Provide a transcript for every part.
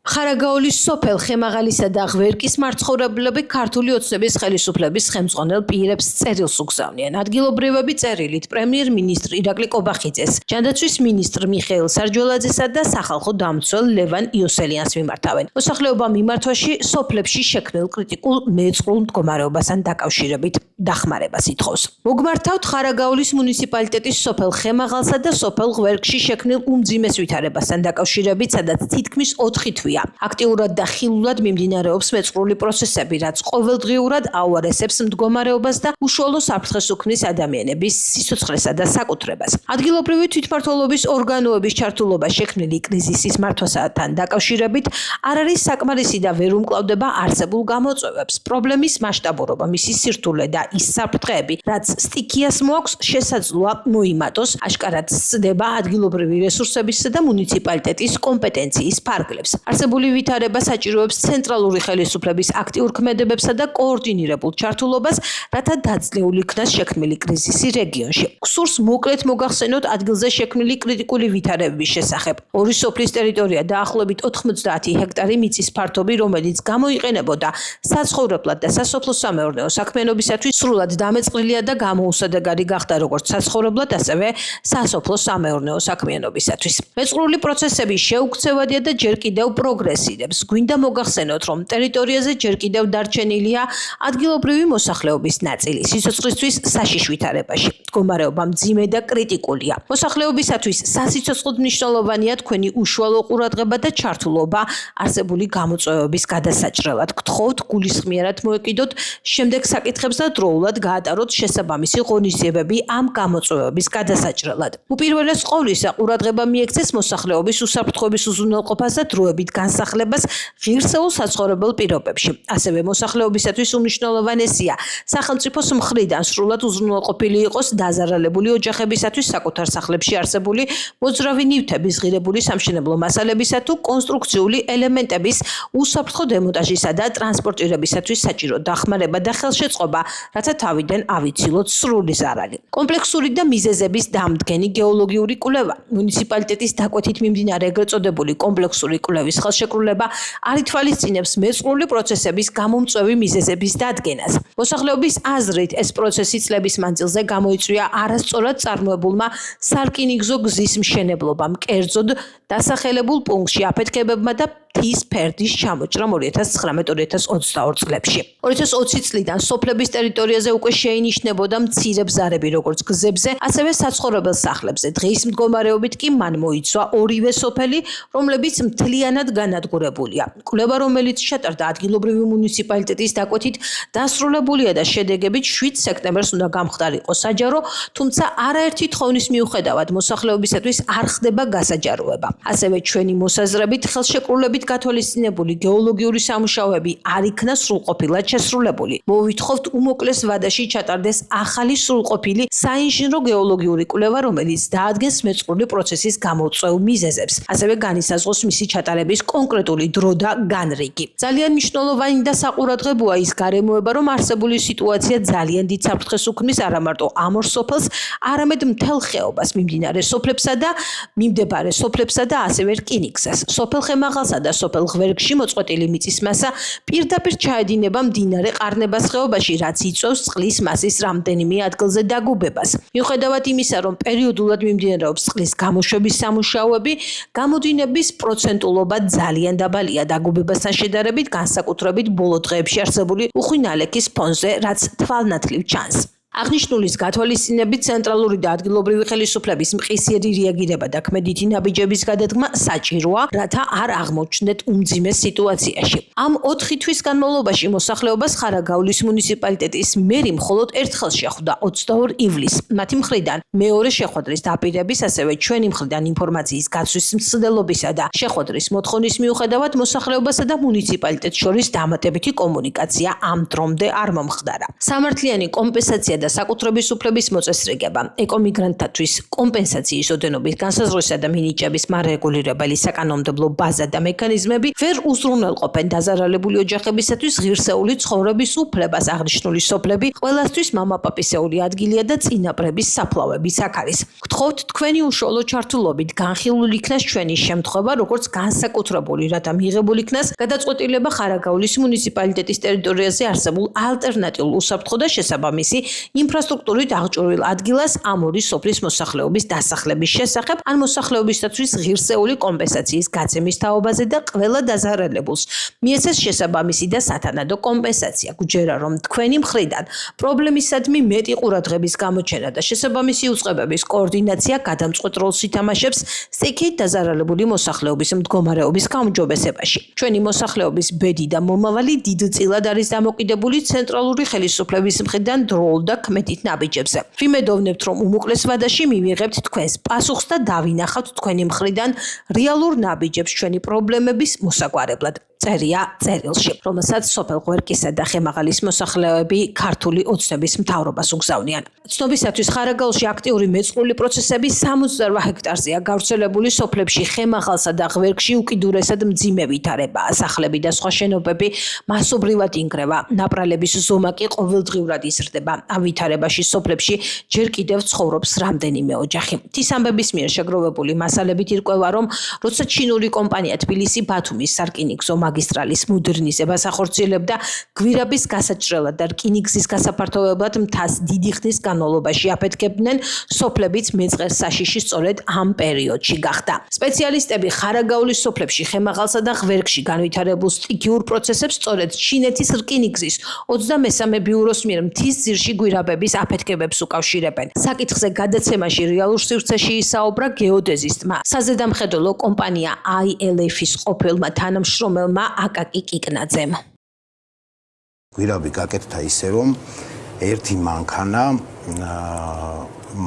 ხარაგაულის სოფელ ხემაღალისა და ღვერკის მაცხოვრებლები ქართული ოცნების ხელისუფლების ხელმძღვანელ პირებს წერილს უგზავნიან. ადგილობრივები წერილით პრემიერ-მინისტრ ირაკლი კობახიძეს, ჯანდაცვის მინისტრ მიხეილ სარჯველაძესა და სახალხო დამცველ ლევან იოსელიანს მიმართავენ. მოსახლეობა მიმართვაში სოფლებში შექმნილ კრიტიკულ მეწყრულ მდგომარეობასთან დაკავშირებით დახმარებას ითხოვს. მოგმართავთ ხარაგაულის მუნიციპალიტეტის სოფელ ხემაღალსა და სოფელ ღვერკში შექმნილ უმძიმეს ვითარებასთან დაკავშირებით, სადაც თითქმის 4 თვეა აქტიურად და ხილულად მიმდინარეობს მეწყრული პროცესები, რაც ყოველდღიურად აუარესებს მდგომარეობას და უშუალო საფრთხეს უქმნის ადამიანების სიცოცხლესა და საკუთრებას. ადგილობრივი თვითმმართველობის ორგანოების ჩართულობა შექმნილი კრიზისის მართვასთან დაკავშირებით არ არის საკმარისი და ვერ უმკლავდება არსებულ გამოწვევებს. პრობლემის მასშტაბურობა, მისი სირთულე და ის საფრთხეები, რაც სტიქიას მოაქვს, შესაძლოა მოიმატოს, აშკარად სცდება ადგილობრივი რესურსებისა და მუნიციპალიტეტის კომპეტენციის ფარგლებს. არსებული ვითარება საჭიროებს ცენტრალური ხელისუფლების აქტიურ ქმედებებსა და კოორდინირებულ ჩართულობას, რათა დაძლეულ იქნას შექმნილი კრიზისი რეგიონში. გსურს მოკლედ მოგახსენოთ ადგილზე შექმნილი კრიტიკული ვითარებების შესახებ. ორი სოფლის ტერიტორია დაახლოებით 90 ჰექტარი მიწის ფართობი, რომელიც გამოიყენებოდა საცხოვრებლად და სასოფლო-სამეურნეო საქმიანობისათვის, სრულად დამეწყრილია და გამოუსადეგარი გახდა როგორც საცხოვრებლად, ასევე სასოფლო-სამეურნეო საქმიანობისათვის. მეწყრული პროცესები შეუქცევადია და ჯერ კიდევ პროგრესირებს. გვინდა მოგახსენოთ, რომ ტერიტორიაზე ჯერ კიდევ დარჩენილია ადგილობრივი მოსახლეობის ნაწილი. სიცოცხლისთვის საშიში ვითარებაში. მდგომარეობა მძიმე და კრიტიკულია. მოსახლეობისათვის სასიცოცხლოდ მნიშვნელოვანია თქვენი უშუალო ყურადღება და ჩართულობა არსებული გამოწვევების გადასაჭრელად. გთხოვთ გულისხმიერად მოეკიდოთ შემდეგ საკითხებს და დროულად გაატაროთ შესაბამისი ღონისძიებები ამ გამოწვევების გადასაჭრელად. უპირველეს ყოვლისა ყურადღება მიექცეს მოსახლეობის უსაფრთხოების უზრუნველყოფას და დროებით განსახლებას ღირსეულ საცხოვრებელ პირობებში. ასევე მოსახლეობისათვის უმნიშვნელოვანესია სახელმწიფოს მხრიდან სრულად უზრუნველყოფილი იყოს დაზარალებული ოჯახებისათვის საკუთარ სახლებში არსებული მოძრავი ნივთების, ღირებული სამშენებლო მასალებისა თუ კონსტრუქციული ელემენტების უსაფრთხო დემონტაჟისა და ტრანსპორტირებისათვის საჭირო დახმარება და ხელშეწყობა, რათა თავიდან ავიცილოთ სრული ზარალი. კომპლექსური და მიზეზების დამდგენი გეოლოგიური კვლევა, მუნიციპალიტეტის დაკვეთით მიმდინარე ეგრეთ წოდებული კომპლექსური კვლევის ხელშეკრულება არ ითვალისწინებს მეწყრული პროცესების გამომწვევი მიზეზების დადგენას. მოსახლეობის აზრით, ეს პროცესი წლების მანძილზე გამოიწვია არასწორად წარმოებულმა სარკინიგზო გზის მშენებლობამ, კერძოდ დასახელებულ პუნქტში აფეთქებებმა და მთის ფერდის ჩამოჭრამ 2019-2022 წლებში. 2020 წლიდან სოფლების ტერიტორიაზე უკვე შეინიშნებოდა მცირე ბზარები როგორც გზებზე, ასევე საცხოვრებელ სახლებზე. დღის მდგომარეობით კი მან მოიცვა ორივე სოფელი, რომლებიც მთლიანად განადგურებულია. კვლევა, რომელიც ჩატარდა ადგილობრივი მუნიციპალიტეტის დაკვეთით, დასრულებულია და შედეგებით 7 სექტემბერს უნდა გამხდარიყო საჯარო, თუმცა არაერთი თხოვნის მიუხედავად მოსახლეობისათვის არ ხდება გასაჯაროება. ასევე ჩვენი მოსაზრებით ხელშეკრულებით გათვალისწინებული გეოლოგიური სამუშაოები არ იქნა სრულყოფილად შესრულებული. მოვითხოვთ უმოკლეს ვადაში ჩატარდეს ახალი სრულყოფილი საინჟინრო გეოლოგიური კვლევა, რომელიც დაადგენს მეწყრული პროცესის გამოწვევ მიზეზებს. ასევე განისაზღვროს მისი ჩატარების კონკრეტული დრო და განრიგი. ძალიან მნიშვნელოვანი და საყურადღებოა ის გარემოება, რომ არსებული სიტუაცია ძალიან დიდ საფრთხეს უქმნის არა მარტო ამ ორ სოფელს, არამედ მთელ ხეობას, მიმდებარე სოფლებსა და ასევე რკინიგზას. სოფელ ხემაღალსა და სოფელ ღვერკში მოწყვეტილი მიწის მასა პირდაპირ ჩაედინება მდინარე ყარნებას ხეობაში, რაც იწვევს წყლის მასის რამდენიმე ადგილზე დაგუბებას. მიუხედავად იმისა, რომ პერიოდულად მიმდინარეობს წყლის გამოშვების სამუშაოები, გამოდინების პროცენტულობა ძალიან დაბალია დაგუბებასთან შედარებით, განსაკუთრებით ბოლო დღეებში არსებული უხვი ნალექის ფონზე, რაც თვალნათლივ ჩანს. აღნიშნულის გათვალისწინებით ცენტრალური და ადგილობრივი ხელისუფლების მყისიერი რეაგირება და ქმედითი ნაბიჯების გადადგმა საჭიროა, რათა არ აღმოჩნდეთ უმძიმეს სიტუაციაში. ამ 4 თვის განმავლობაში მოსახლეობას ხარაგაულის მუნიციპალიტეტის მერი მხოლოდ ერთხელ შეხვდა 22 ივლისს. მათი მხრიდან მეორე შეხვედრის დაპირების, ასევე ჩვენი მხრიდან ინფორმაციის გაცვლის მცდელობისა და შეხვედრის მოთხოვნის მიუხედავად მოსახლეობასა და მუნიციპალიტეტს შორის დამატებითი კომუნიკაცია ამ დრომდე არ მომხდარა. სამართლიანი კომპენსაცია და და საკუთრების უფლების მოწესრიგება, ეკომიგრანტთათვის კომპენსაციის ოდენობის განსაზღვრისა და მინიჭების მარეგულირებელი საკანონმდებლო ბაზა და მექანიზმები ვერ უზრუნველყოფენ დაზარალებული ოჯახებისათვის ღირსეული ცხოვრების უფლებას. აღნიშნული სოფლები ყველასთვის მამაპაპისეული ადგილია და წინაპრების საფლავების აქ არის. გთხოვთ თქვენი უშუალო ჩართულობით განხილულ იქნას ჩვენი შემთხვევა, როგორც განსაკუთრებული, რათა მიღებულ იქნას გადაწყვეტილება ხარაგაულის მუნიციპალიტეტის ტერიტორიაზე არსებულ ალტერნატიულ უსაფრთხო და შესაბამისი ინფრასტრუქტურით აღჭურვილ ადგილას ამ ორი სოფლის მოსახლეობის დასახლების შესახებ ან მოსახლეობისათვის ღირსეული კომპენსაციის გაცემის თაობაზე და ყველა დაზარალებულს მიეცეს შესაბამისი და სათანადო კომპენსაცია. გჯერა რომ თქვენი მხრიდან პრობლემისადმი მეტი ყურადღების გამოჩენა და შესაბამისი უწყებების კოორდინაცია გადამწყვეტ როლს ითამაშებს სტიქით დაზარალებული მოსახლეობის მდგომარეობის გაუმჯობესებაში. ჩვენი მოსახლეობის ბედი და მომავალი დიდწილად არის დამოკიდებული ცენტრალური ხელისუფლების მხრიდან დროულ და ქმედით ნაბიჯებზე. ვიმედოვნებთ, რომ უმოკლეს ვადაში მივიღებთ თქვენს პასუხს და დავინახავთ თქვენი მხრიდან რეალურ ნაბიჯებს ჩვენი პრობლემების მოსაგვარებლად. წერია წერილში, რომელსაც სოფელ ღვერკისა და ხემაღალის მოსახლეები ქართული ოცნების მთავრობას უგზავნიან. ცნობისათვის ხარაგაულში აქტიური მეწყრული პროცესები 68 ჰექტარზეა გავრცელებული სოფლებში ხემაღალსა და ღვერკში უკიდურესად მძიმე ვითარებაა. სახლები და სხვა შენობები მასობრივად ინგრევა. ნაპრალების ზომა კი ყოველდღიურად იზრდება. ამ ვითარებაში სოფლებში ჯერ კიდევ ცხოვრობს რამდენიმე ოჯახი. თის ამბების მიერ შეგროვებული მასალებით ირკვევა, რომ როცა ჩინური კომპანია თბილისი-ბათუმის სარკინიგზო მაგისტრალის მოდერნიზებას ახორციელებდა, გვირაბის გასაჭრელად და რკინიგზის გასაფართოვებლად მთას დიდი ხნის განმავლობაში აფეთქებდნენ, სოფლებიც მეწყერ საშიში სწორედ ამ პერიოდში გახდა. სპეციალისტები ხარაგაულის სოფლებში ხემაღალსა და ღვერკში განვითარებულ სტიქიურ პროცესებს სწორედ ჩინეთის რკინიგზის 23 ბიუროს მიერ მთის ძირში გვირაბების აფეთქებებს უკავშირებენ. საკითხზე გადაცემაში რეალურ სივრცეში ისაუბრა გეოდეზისტმა, საზედამხედველო კომპანია ILF-ის ყოფილმა თანამშრომელმა აკაკი კიკნაძემ. გვირაბი გაკეთდა ისე, რომ ერთი მანქანა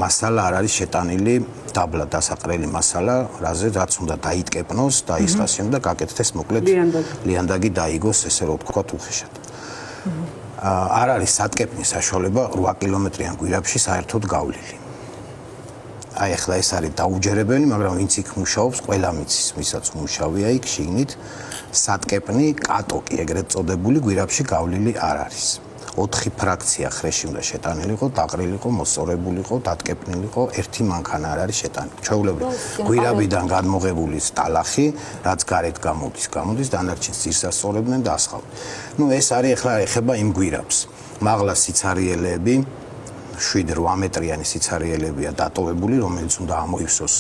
მასალა არ არის შეტანილი, დაბლა დასაყრელი მასალა, რაც უნდა დაიტკეპნოს, დაისხასიონ და გაკეთდეს მოკლედ ლიანდაგი დაიგოს, ესე რომ ვთქვათ, უხეშად. არ არის სატკეპნის საშუალება 8 კილომეტრიან გვირაბში საერთოდ გავლილი. აი ახლა ეს არის დაუჯერებელი, მაგრამ ვინც იქ მუშაობს, ყველა მიცის, ვისაც მუშავია იქ შიგნით, სატკეპნი კატოკი ეგრეთ წოდებული გვირაბში გავლილი არ არის. 4 ფრაქცია ხრეში უნდა შეტანილიყო, დაყრილიყო, მოსწორებულიყო, დატკეპნილიყო, ერთი მანქანა არ არის შეტანილი. ჩვეულებრივ გვირაბიდან გადმოღებული სტალახი, რაც გარეთ გამოდის, დანარჩენს ძირს ასწორებდნენ და ასხავდნენ. ნუ ეს არის ახლა ეხება იმ გვირაბს. მაღლა სიცარიელეები 7-8 მეტრიანი სიცარიელებია დატოვებული, რომელიც უნდა ამოივსოს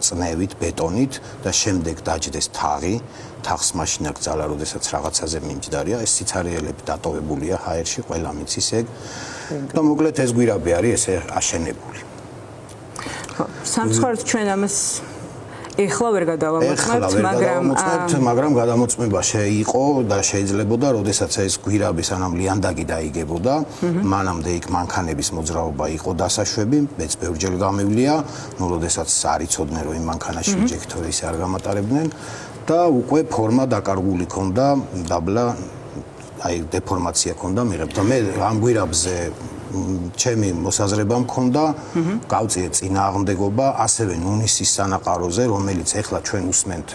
წნევით, ბეტონით და შემდეგ დაჯდეს თაღი. თაღს მაშინ აქ ძალა, როდესაც რაღაცაზე მიმჯდარია, ეს სიცარიელები დატოვებულია ჰაერში, ყველა მიცის ეგ. და მოკლედ ეს გვირაბი არის ესე აშენებული. სამწუხაროდ ჩვენ ამას ეხლა ვერ გადავამოწმებთ, მაგრამ გადამოწმება იყო და შეიძლებოდა, როდესაც ეს გვირაბი სანამ ლიანდაგი დაიგებოდა, მანამდე იქ მანქანების მოძრაობა იყო დასაშვები, მეც ბევრჯერ გამივლია, ნუ როდესაც არ იცოდნენ, რომ იმ მანქანაში ინჟექტორი ისე არ გამატარებდნენ და უკვე ფორმა დაკარგული ქონდა, დაბლა აი დეფორმაცია ქონდა მიღებდა. მე ამ გვირაბზე ჩემი მოსაზრება მქონდა, გავწიე წინააღმდეგობა ასევე ნუნისის სანაყაროზე, რომელიც ეხლა ჩვენ უსმენთ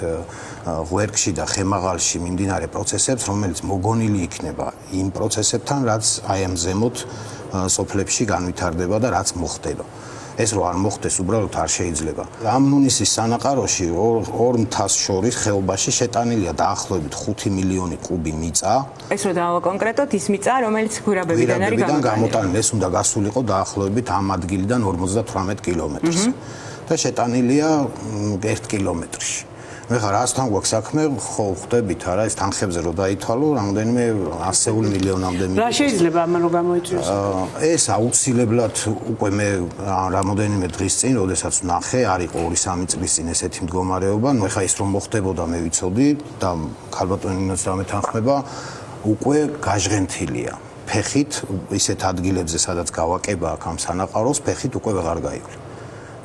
ღვერკში და ხემაღალში მიმდინარე პროცესებს, რომელიც მოგონილი იქნება იმ პროცესებთან, რაც აი ამ ზემოთ სოფლებში განვითარდება და რაც მოხდება. ეს რო არ მოხდეს, უბრალოდ არ შეიძლება. ამ ნუნისის სანაყაროში ორ მთას შორის ხეობაში შეტანილია დაახლოებით 5 მილიონი კუბი მიწა. ეს რო დავაკონკრეტოთ, ის მიწა, რომელიც გვირაბებიდან არის გამოტანილი, ეს უნდა გასულიყო დაახლოებით ამ ადგილიდან 58 კილომეტრზე. და შეტანილია 1 კილომეტრში. მე ხარ რასთან გვაქვს საქმე, ხო ხვდებით არა, ეს თანხებზე რო დაითვალო, რამდენიმე 100 მილიონამდე მიწა. რა შეიძლება ამან რო გამოიწვიოს? ეს აუცილებლად უკვე მე რამოდენიმე დღის წინ, როდესაც ვნახე, არ იყო 2-3 წლის წინ ესეთი მდგომარეობა, ნუ ეხა ის რომ მოხდებოდა მე ვიცოდი და ქალბატონინაც დამეთანხმება, უკვე გაჟღენთილია. ფეხით ისეთ ადგილებზე, სადაც გავაკება აქ ამ სანაყაროს, ფეხით უკვე ვეღარ გაივლი.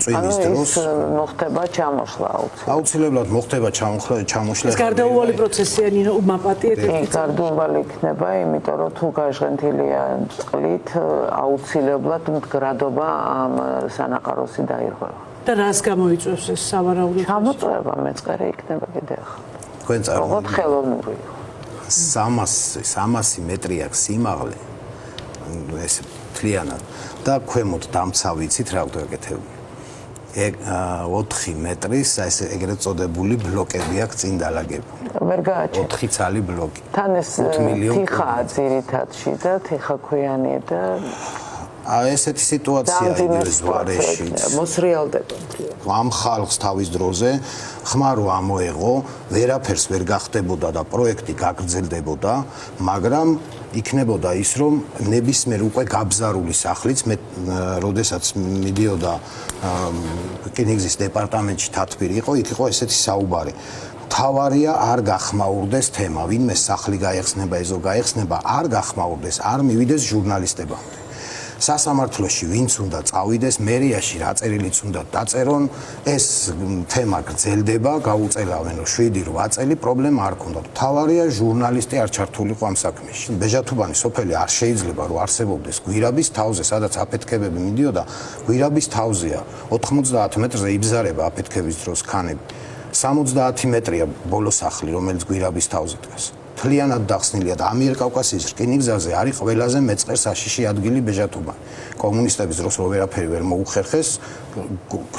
წვიმის დროს მოხდება ჩამოშლა აუცილებლად მოხდება ჩამოშლა. ეს გარდაუვალი პროცესია ნინო მაპატიეთ. გარდაუვალი იქნება, იმიტომ რომ თუ გაჟღენთილია წყლით, აუცილებლად მდგრადობა ამ სანაყაროსი დაირღვევა. და რას გამოიწვევს ეს სავარაუდოდ? ჩამოწვევა მეწყერი იქნება კიდე ახლა. თქვენ როგორც ხელოვნური. 300 მეტრი აქვს სიმაღლე. ეს თლიანად და ქვემოთ დამცა ვიცით რა ვგეკეთებული. 4 მეტრის ეს ეგრეთ წოდებული ბლოკები აქვს წინ დალაგებული. ვერ გააჩერე. 4 ცალი ბლოკი. თან ეს თიხაა ძირითადში და თიხაქვიანი და ესეთი სიტუაცია იგივე ზვარეში. მოსრიალდება. ამ ხალხს თავის დროზე ხმარო ამოეღო, ვერაფერს ვერ გახდებოდა და პროექტი გაგრძელდებოდა, მაგრამ იქნებოდა ის, რომ ნებისმიერ უკვე გაბზარული სახლიც მე როდესაც მიდიოდა რკინიგზის დეპარტამენტში თათბირი იყო, იქ იყო ესეთი საუბარი. თავარია არ გახმაურდეს თემა, ვინმე სახლი გაიხსნება, ეზო გაიხსნება, არ გახმაურდეს, არ მივიდეს ჟურნალისტება. სასამართლოში ვინც უნდა წავიდეს, მერიაში რა წერილიც უნდა დაწერონ, ეს თემა გრძელდება, გაუწელავენ 7-8 წელი, პრობლემა არ ქონდა. თავარია ჟურნალისტი არ ჩართულიყო ამ საქმეში. ბეჟათუბანი სოფელი არ შეიძლება რომ არსებობდეს გვირაბის თავზე, სადაც აფეთქებები მიდიოდა, გვირაბის თავზეა. 90 მეტრზე იბზარება აფეთქების დროს ქანები. 70 მეტრია ბოლო სახლი, რომელიც გვირაბის თავზე დგას. თლიანად დახსნილია და ამიერკავკასიის რკინიგზაზე არის ყველაზე მეწყერ საშიში ადგილი ბეჟათუბანი. კომუნისტების დროს რო ვერაფერი ვერ მოუხერხეს,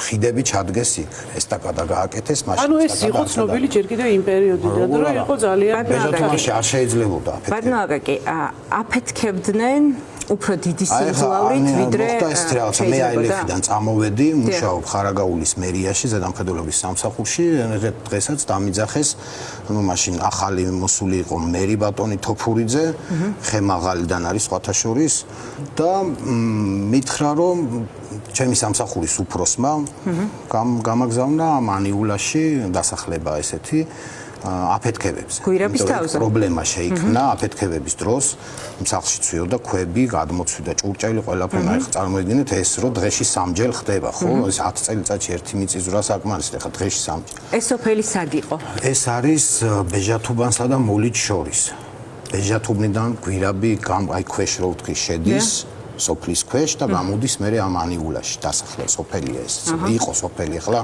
ხიდები ჩადგეს იქ, ესტაკადა გააკეთეს, მაშინ. ანუ ეს იყო ცნობილი ჯერ კიდევ იმ პერიოდიდან, რომ იყო ძალიან ბეჟათუბანში არ შეიძლებოდა აფეთქება. ბატონო აკაკი, აფეთქებდნენ უფრო დიდი სიმძლავრით, ვიდრე მე აილეფიდან წამოვედი, მუშაობ ხარაგაულის მერიაში, ზედამხედველობის სამსახურში, დღესაც დამიძახეს, მაშინ ახალი მოსული იყო მერი ბატონი თოფურიძე, ხემაღალიდან არის სხვათა შორის და მითხრა, რომ ჩემი სამსახურის უფროსმა გამაგზავნა მანიულაში დასახლება ესეთი აფეთქებებზე. გვირაბის თავზე. პრობლემა შეიქმნა აფეთქებების დროს, სახლში ცვიოდა ქვები, გადმოცვიდა ჭურჭელი, ყველაფერი. ახლა წარმოიდგინეთ ეს რომ დღეში 3 ხდება, ხო? ეს 10 წელიწადში ერთი მიწისძვრა საკმარისია, ხა დღეში 3. ეს სოფელი სად იყო? ეს არის ბეჟათუბანსა და მოლით შორის. ბეჟათუბნიდან გვირაბი აი ქვეშ რო ვთქვი შედის სოფლის ქვეშ და გამოდის მერე ამ ანიულაში დასახლება სოფელია ეს. იყო სოფელი, ახლა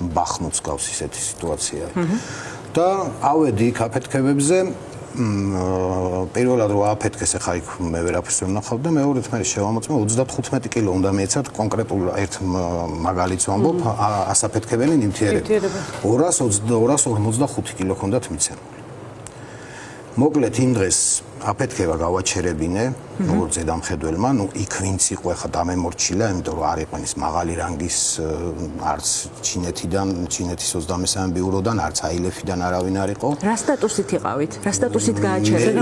ბახმუც გავს ისეთი სიტუაცია. და ავედი იქ აფეთქებებზე, პირველად რო აფეთქეს, ახლა იქ მე ვერაფერს ვერ ვნახავ და მეორედ მე შევამოწმე 35 კილო უნდა მიეცათ კონკრეტულ ერთ მაგალითს ვამბობ, ასაფეთქებელი ნივთიერება. 245 კილო ჰქონდათ მიცემული. მოკლედ იმ დღეს აფეთქება გავაჩერებინე, როგორც ზედამხედველმა, იქ ვინც იყო ახლა დამემორჩილა, იმიტომ რომ არ იყვნენ ის მაღალი რანგის არც ჩინეთის 23 ბიუროდან, არც აილეფიდან არავინ არ იყო. რა სტატუსით იყავით? რა სტატუსით გააჩერეთ?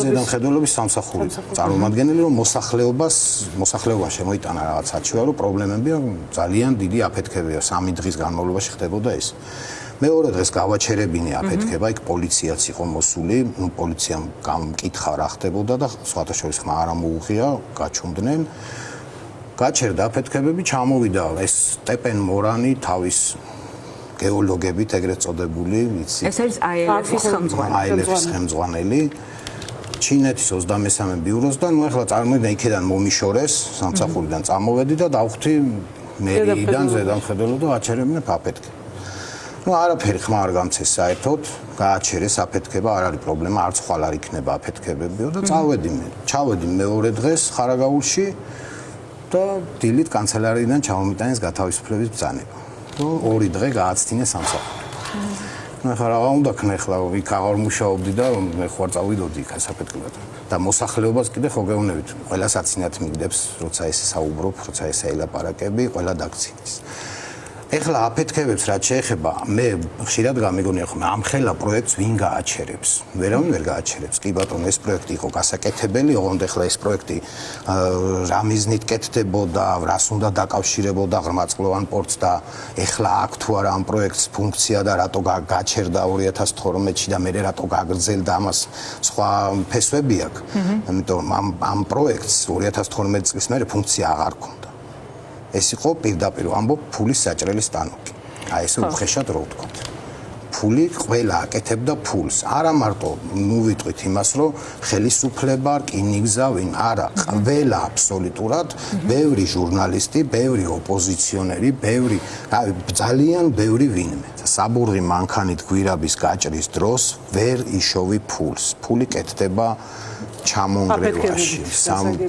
ზედამხედველობის სამსახური წარმომადგენელი, რომ მოსახლეობა შემოიტანა რაღაც საჩივარო პრობლემები, ძალიან დიდი აფეთქებია, 3 დღის განმავლობაში ხდებოდა ეს. მეორე დღეს გავაჩერებინე აფეთქება, იქ პოლიციაც იყო მოსული, პოლიციამ გამკითხა რა ხდებოდა და სხვათა შორის ხმა არ მოუღია, გაჩუმდნენ. გაჩერდა აფეთქებები, ჩამოვიდა ეს სტეპენ მორანი თავის გეოლოგებით ეგრეთ წოდებული, ვიცი. ეს არის აილეფის ხელმძღვანელი. აილეფის ხელმძღვანელი. ჩინეთის 23 ბიუროს და ნუ ახლა წარმოიდგინე იქიდან მომიშორეს, სამსახურიდან წამოვედი და დავხვდი მერიიდან ზედამხედველო და აჩერებინე აფეთქება. ну არაფერი ხმა არ გამცეს საერთოდ გააჩერეს აფეთქება არ არის პრობლემა არც ხვალ არ იქნება აფეთქებებიო და ჩავედი მეორე დღეს ხარაგაულში და დილით კანცელარიიდან ჩამომიტანეს გათავისუფლების ბრძანება და 2 დღე გააცდინეს სამსახური ну ახლა რა უნდა ქნა ახლა იქ აღარ მუშაობდი და მე ხوار წავიდოდი იქ საფეთქებლად და მოსახლეობას კიდე ხო გეუბნებით ყველა საცინათ მიგდებს როცა ესე საუბრობ როცა ესე ელაპარაკები ყველა დაგცინის ეხლა აფეთქებებს რაც შეეხება მე ხშირად გამიგონია ხომ ამ ხელა პროექტს ვინ გააჩერებს ვერავინ ვერ გააჩერებს კი ბატონო ეს პროექტი იყო გასაკეთებელი ოღონდ ეხლა ეს პროექტი რა მიზნით კეთდებოდა რას უნდა დაკავშირებოდა ღრმაწყლოვან პორტს და ეხლა აქ თუ არა ამ პროექტს ფუნქცია და რატო გაჩერდა 2012-ში და მე რატო გაგრძელდა ამას სხვა ფესვები აქვს ამიტომ ამ პროექტს 2012 წლის მერე ფუნქცია აღარ ქონდა ეს იყო პირდაპირ ამბობ ფულის საჭრელი სტანოკი. აი ესე უხეშად რო ვთქვათ. ფული ყველა აკეთებდა ფულს. არა მარტო მოვიტყვით იმას, რომ ხელისუფლება, რკინიგზა, ვინ არა, ყველა აბსოლუტურად, ბევრი ჟურნალისტი, ბევრი ოპოზიციონერი, ბევრი, ძალიან ბევრი ვინმე. საბურღი მანქანით გვირაბის გაჭრის დროს ვერ იშოვი ფულს. ფული კეთდება ჩამონგრევაში,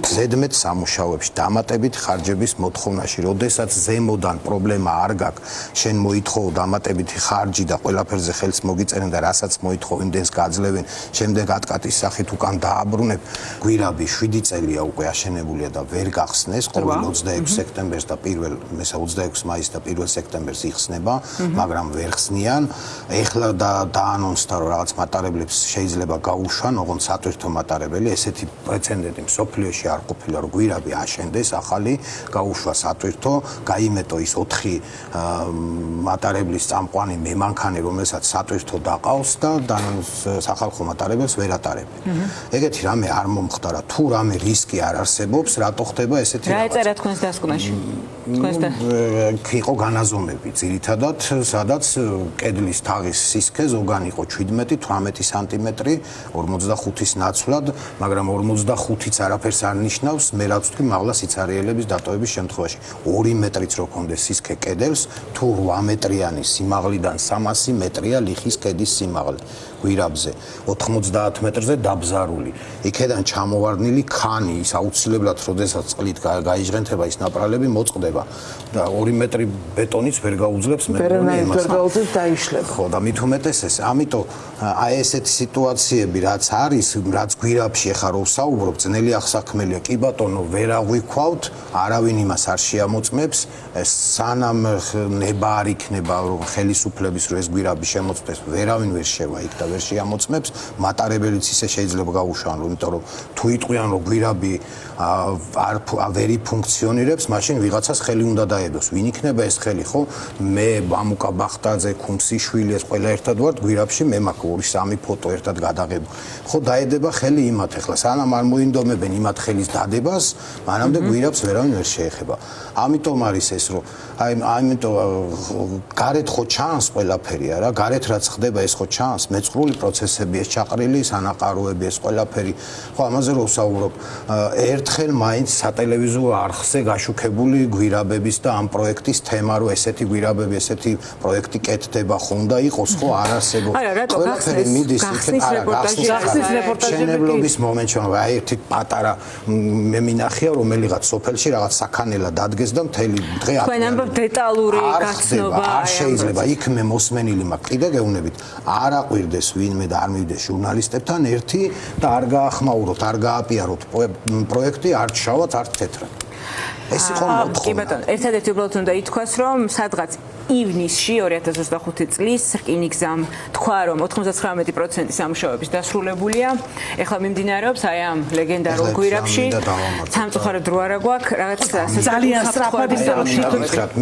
ზედმეტ სამუშაოებში, დამატებით ხარჯების მოთხოვნაში, როდესაც ზემოდან პრობლემა არ გაქვს, შენ მოითხოვ დამატებითი ხარჯი და ყველაფერზე ხელს მოგიწერენ და რასაც მოითხოვ იმდენს გაძლევენ, შემდეგ ატკატის სახით უკან დააბრუნებ. გვირაბი 7 წელია უკვე აშენებულია და ვერ გახსნეს, ყოველ 26 სექტემბერს და 26 მაისს და 1 სექტემბერს იხსნება, მაგრამ ვერ ხსნიან. ეხლა დაანონსდა, რომ რაღაც მატარებლებს შეიძლება გაუშვან, ოღონდ სატვირთო მატარებლები ესეთი პრეცედენტი მსოფლიოში არ ყოფილა, რომ გვირაბი აშენდეს ახალი, გაუშვა სატვირთო, გაიმეტო ის 4 მატარებლის წამყვანი მემანქანე, რომელსაც სატვირთო დაყავს და სახალხო მატარებელს ვერ ატარებენ. ეგეთი რამე არ მომხდარა, თუ რამე რისკი არ არსებობს, რატო ხდება ესეთი რა ეწერა თქვენს დასკვნაში? იყო განაზომები ძირითადად, სადაც კედლის თაღის სისქე ზოგან იყო 17-18 სანტიმეტრი, 45-ის ნაცვლად, მაგრამ 45-იც არაფერს არ ნიშნავს, მე რაც ვთქვი, მაღლა სიცარიელების დატოვების შემთხვევაში. 2 მეტრიც რო კონდეს სისქე კედელს, თუ 8 მეტრიანი სიმაღლიდან 300 მეტრია ლიხის კედის სიმაღლე გვირაბზე, 90 მეტრზე დაბზარული. იქედან ჩამოვარდნილი ქანი, ის აუცილებლად, როდესაც წყლით გაიჟღენთება ის ნაპრალები, მოწყდება და 2 მეტრი ბეტონიც ვერ გაუძლებს მეგონი იმას. ვერ გაუძლებს დაიშლება. ხო, და მით უმეტეს ეს. ამიტომ აი ესეთი სიტუაციები რაც არის, რაც გვირაბში ახლა რო ვსაუბრობ, ძნელი აღსაქმელია. კი ბატონო, ვერ აღვიქვავთ, არავინ იმას არ შეამოწმებს, სანამ ნება არ იქნება ხელისუფლების რო ეს გვირაბი შემოწმდეს, ვერავინ ვერ შევა იქ და ვერ შეამოწმებს, მატარებელიც ისე შეიძლება გაუშვან, იმიტომ რომ თუ იტყვიან რომ გვირაბი ვერ ფუნქციონირებს, მაშინ ვიღაცას ხელი უნდა დაედოს. ვინ იქნება ეს ხელი, ხო? მე ბამუკა ბახტაძე, ქუმსიშვილი, ეს ყველა ერთად ვართ გვირაბში, მე მაქვს 2-3 ფოტო ერთად გადაღებული. ხო, დაედება ხელი იმათ ახლა, სანამ არ მოინდომებენ იმათ ხელის დადებას, მანამდე გვირაბს ვერავინ ვერ შეეხება. ამიტომ არის ეს, რომ ამიტომ გარეთ ხო ჩანს ყველაფერი, არა? გარეთ რაც ხდება, ეს ხო ჩანს, მეწყრული პროცესები, ეს ჩაყრილი სანაყაროები, ეს ყველაფერი. ხო, ამაზე რო ვსაუბრობ, ერთხელ მაინც სატელევიზიო არხზე გაშუქებული გვირაბების და ამ პროექტის თემა, რომ ესეთი გვირაბები, ესეთი პროექტი კეთდება, ხო უნდა იყოს, ხო, არ არსებობს. ყველაფერი მიდის იქეთ, არა, გახსნის რეპორტაჟების მომენტში, აი ერთი პატარა მე მინახია, რომელიღაც სოფელში რაღაც საქანელა დადგეს და მთელი დღე თქვენ ამბობთ დეტალური გაცნობა არ შეიძლება. იქ მე მოსმენილი მაქვს, კიდე გეუბნებით, არ აყვირდეს ვინმე და არ მივიდეს ჟურნალისტებთან ერთი და არ გაახმაუროთ, არ გააპიაროთ პროექტი, არ ჩავათ, არ თეთრად. ეს იყო მოთხოვნა. კი ბატონო, ერთადერთი უბრალოდ უნდა ითქვას, რომ სადღაც ივნისში 2025 წლის რკინიგზამ თქვა, რომ 99% სამუშაოების დასრულებულია. ეხლა მიმდინარეობს აი ამ ლეგენდარულ გვირაბში. სამწუხაროდ დრო არა გვაქვს, რაღაც ძალიან სწრაფად ისე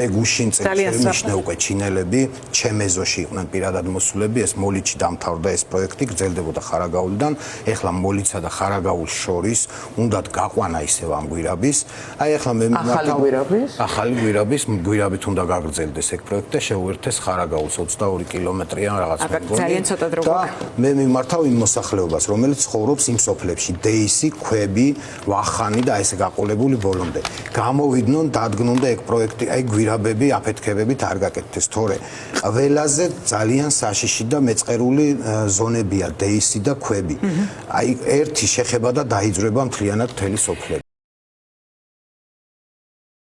მე გუშინ წელს უკვე ჩინელები, ჩემეზოში იყვნენ პირადად მოსულები, ეს მოლიცი დამთავრდა ეს პროექტი, გრძელდებოდა ხარაგაულიდან. ეხლა მოლიცსა და ხარაგაულს შორის უნდათ გაყვანა ისევ ამ გვირაბის. აი ეხლა მე ახალი გვირაბით უნდა გაგრძელდეს ეგ პროექტი და შეუერთდეს ხარაგაულს 22 კილომეტრიან რაღაც მეგონი. ძალიან ცოტა დრო გვაქვს. მე მიმართავ იმ მოსახლეობას, რომელიც ცხოვრობს იმ სოფლებში, დეისი, ქვები, ვახანი და ესე გაყოლებული ბოლომდე. გამოვიდნენ, დადგნენ და ეგ პროექტი, აი გვირაბები, აფეთქებებით არ გაკეთდეს, თორე ყველაზე ძალიან საშიში და მეწყერული ზონებია დეისი და ქვები. აი ერთი შეხება და დაიძრება მთლიანად მთელი სოფლები.